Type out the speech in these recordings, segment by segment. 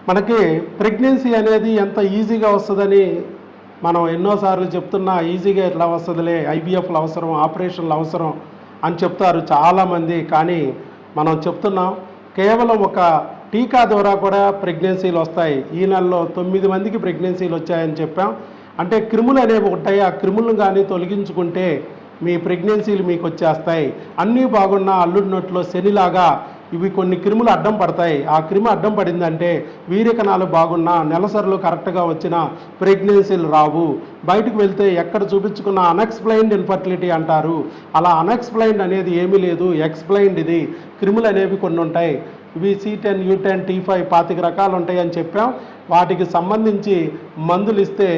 మనకి ప్రెగ్నెన్సీ అనేది ఎంత ఈజీగా వస్తుందని మనం ఎన్నోసార్లు చెప్తున్నా, ఈజీగా ఎట్లా వస్తుందిలే, ఐవీఎఫ్లు అవసరం, ఆపరేషన్లు అవసరం అని చెప్తారు చాలామంది. కానీ మనం చెప్తున్నాం, కేవలం ఒక టీకా ద్వారా కూడా ప్రెగ్నెన్సీలు వస్తాయి. ఈ నెలలో 9 మందికి ప్రెగ్నెన్సీలు వచ్చాయని చెప్పాం. అంటే క్రిములు అనేవి ఉంటాయి, ఆ క్రిములను కానీ తొలగించుకుంటే మీ ప్రెగ్నెన్సీలు మీకు వచ్చేస్తాయి. అన్నీ బాగున్నా అల్లుడి నోట్లో శనిలాగా ఇవి కొన్ని క్రిములు అడ్డం పడతాయి. ఆ క్రిమి అడ్డం పడిందంటే వీర్యకణాలు బాగున్నా, నెలసరులు కరెక్ట్గా వచ్చినా ప్రెగ్నెన్సీలు రావు. బయటకు వెళ్తే ఎక్కడ చూపించుకున్న అన్ఎక్స్ప్లెయిన్డ్ ఇన్ఫర్టిలిటీ అంటారు. అలా అన్ఎక్స్ప్లెయిన్డ్ అనేది ఏమీ లేదు, ఎక్స్ప్లెయిన్డ్. ఇది క్రిములు అనేవి కొన్ని ఉంటాయి. ఇవి C10, U10, T5 25 రకాలు ఉంటాయి అని చెప్పాం. వాటికి సంబంధించి మందులు ఇస్తే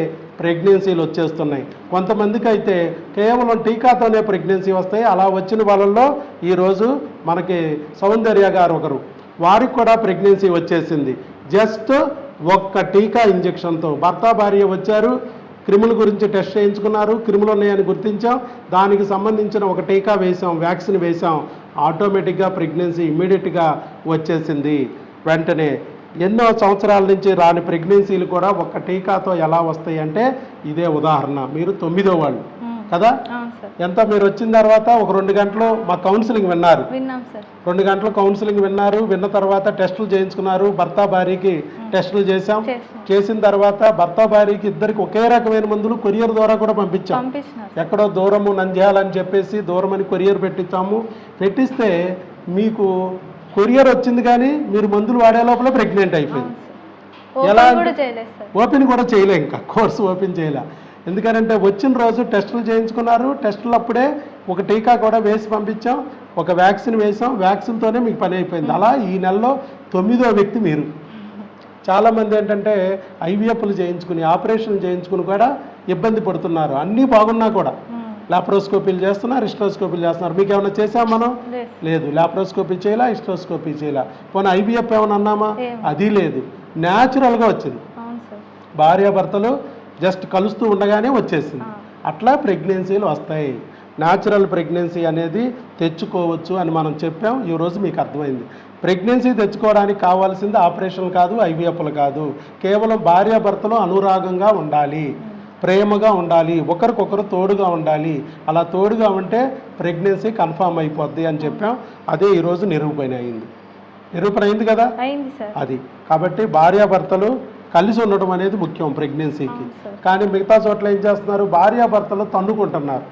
ప్రెగ్నెన్సీలు వచ్చేస్తున్నాయి. కొంతమందికి అయితే కేవలం టీకాతోనే ప్రెగ్నెన్సీ వస్తాయి. అలా వచ్చిన వాళ్ళల్లో ఈరోజు మనకి సౌందర్య గారు ఒకరు, వారికి కూడా ప్రెగ్నెన్సీ వచ్చేసింది. జస్ట్ ఒక్క టీకా ఇంజెక్షన్తో. భర్త భార్య వచ్చారు, క్రిముల గురించి టెస్ట్ చేయించుకున్నారు, క్రిములు ఉన్నాయని గుర్తించాం, దానికి సంబంధించిన ఒక టీకా వేసాం, వ్యాక్సిన్ వేసాం, ఆటోమేటిక్గా ప్రెగ్నెన్సీ ఇమ్మీడియట్గా వచ్చేసింది. వెంటనే ఎన్నో సంవత్సరాల నుంచి రాని ప్రెగ్నెన్సీలు కూడా ఒక్క టీకాతో ఎలా వస్తాయి అంటే ఇదే ఉదాహరణ. మీరు 9వ వాళ్ళు కదా, ఎంత మీరు వచ్చిన తర్వాత ఒక 2 గంటలు మా కౌన్సిలింగ్ విన్నారు, 2 గంటలు కౌన్సిలింగ్ విన్నారు. విన్న తర్వాత టెస్టులు చేయించుకున్నారు. భర్త భార్యకి టెస్టులు చేసాం. చేసిన తర్వాత భర్త భార్యకి ఇద్దరికి ఒకే రకమైన మందులు కొరియర్ ద్వారా కూడా పంపించాం. ఎక్కడో దూరము నంద్యాలని చెప్పేసి దూరమని కొరియర్ పెట్టించాము. పెట్టిస్తే మీకు కొరియర్ వచ్చింది, కానీ మీరు మందులు వాడే లోపల ప్రెగ్నెంట్ అయిపోయింది. ఎలా ఓపెన్ కూడా చేయలే, ఇంకా కోర్సు ఓపెన్ చేయలే. ఎందుకంటే వచ్చిన రోజు టెస్టులు చేయించుకున్నారు. టెస్టులు అప్పుడే ఒక టీకా కూడా వేసి పంపించాం, ఒక వ్యాక్సిన్ వేసాం. వ్యాక్సిన్తోనే మీకు పని అయిపోయింది. అలా ఈ నెలలో 9వ వ్యక్తి మీరు. చాలామంది ఏంటంటే ఐవీఎఫ్లు చేయించుకుని, ఆపరేషన్లు చేయించుకుని కూడా ఇబ్బంది పడుతున్నారు. అన్నీ బాగున్నా కూడా లాప్రోస్కోపీలు చేస్తున్నారు, హిస్ట్రోస్కోపీలు చేస్తున్నారు. మీకు ఏమైనా చేసాం మనం? లేదు. లాప్రోస్కోపీ చేయాలా, హిస్ట్రోస్కోపీ చేయాలా, పోనీ ఐవీఎఫ్ ఏమైనా అన్నామా? అది లేదు. న్యాచురల్గా వచ్చింది. భార్యాభర్తలు జస్ట్ కలుస్తూ ఉండగానే వచ్చేసింది. అట్లా ప్రెగ్నెన్సీలు వస్తాయి. న్యాచురల్ ప్రెగ్నెన్సీ అనేది తెచ్చుకోవచ్చు అని మనం చెప్పాం. ఈరోజు మీకు అర్థమైంది. ప్రెగ్నెన్సీ తెచ్చుకోవడానికి కావాల్సింది ఆపరేషన్లు కాదు, ఐవీఎఫ్లు కాదు. కేవలం భార్యాభర్తలు అనురాగంగా ఉండాలి, ప్రేమగా ఉండాలి, ఒకరికొకరు తోడుగా ఉండాలి. అలా తోడుగా ఉంటే ప్రెగ్నెన్సీ కన్ఫామ్ అయిపోద్ది అని చెప్పాం. అదే ఈరోజు నిరూపణ అయింది కదా. అది కాబట్టి భార్యాభర్తలు కలిసి ఉండడం అనేది ముఖ్యం ప్రెగ్నెన్సీకి. కానీ మిగతా చోట్ల ఏం చేస్తున్నారు, భార్యాభర్తలు తన్నుకుంటున్నారు.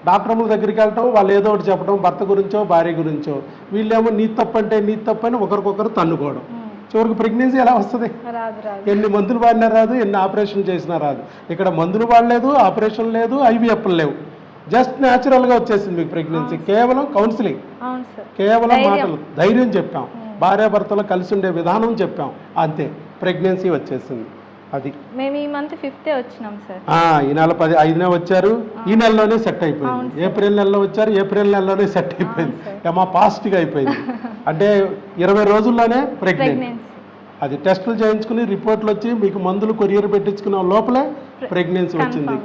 డాక్టర్ల దగ్గరికి వెళ్ళటం, వాళ్ళు ఏదో ఒకటి చెప్పడం, భర్త గురించో భార్య గురించో. వీళ్ళేమో నీ తప్పు అంటే నీ తప్పు అని ఒకరికొకరు తన్నుకోవడం. చివరికి ప్రెగ్నెన్సీ ఎలా వస్తుంది? ఎన్ని మందులు వాడినా రాదు, ఎన్ని ఆపరేషన్ చేసినా రాదు. ఇక్కడ మందులు వాడలేదు, ఆపరేషన్ లేదు, ఐవీఎఫ్లు లేవు. జస్ట్ న్యాచురల్గా వచ్చేసింది మీకు ప్రెగ్నెన్సీ. కేవలం కౌన్సిలింగ్, కేవలం మాటలు, ధైర్యం చెప్పాం, భార్యాభర్తలు కలిసి ఉండే విధానం చెప్పాం, అంతే ప్రెగ్నెన్సీ వచ్చేసింది. అది మేము ఈ మంత్ 5th వచ్చినాం సార్. ఈ నెల 5నే వచ్చారు. ఈ నెలలోనే సెట్ అయిపోయింది. ఏప్రిల్ నెలలో వచ్చారు, ఏప్రిల్ నెలలోనే సెట్ అయిపోయింది. ఏమా ఫాస్ట్గా అయిపోయింది. అంటే 20 రోజుల్లోనే ప్రెగ్నెంట్. అది టెస్టులు చేయించుకుని రిపోర్ట్లు వచ్చి మీకు మందులు కొరియర్ పెట్టించుకున్న లోపలే ప్రెగ్నెన్సీ వచ్చింది.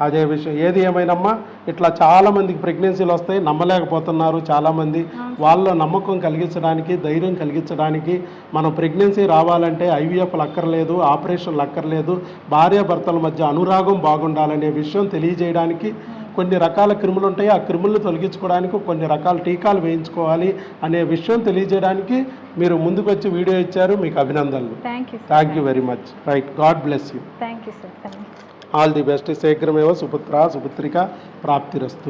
అదే విషయం. ఏది ఏమైనమ్మా, ఇట్లా చాలామందికి ప్రెగ్నెన్సీలు వస్తాయి, నమ్మలేకపోతున్నారు చాలామంది. వాళ్ళలో నమ్మకం కలిగించడానికి, ధైర్యం కలిగించడానికి, మనం ప్రెగ్నెన్సీ రావాలంటే ఐవీఎఫ్లు అక్కర్లేదు, ఆపరేషన్లు అక్కర్లేదు, భార్యాభర్తల మధ్య అనురాగం బాగుండాలనే విషయం తెలియజేయడానికి కొన్ని రకాల క్రిములు ఉంటాయి. ఆ క్రిములను తొలగించుకోవడానికి కొన్ని రకాల టీకాలు వేయించుకోవాలి అనే విషయం తెలియజేయడానికి మీరు ముందుకు వచ్చి వీడియో ఇచ్చారు. మీకు అభినందనలు. Thank you very much. Right, God bless you. Thank you sir. All the best. శీఘ్రమేవ సుపుత్ర సుపుత్రిక ప్రాప్తిరస్తు.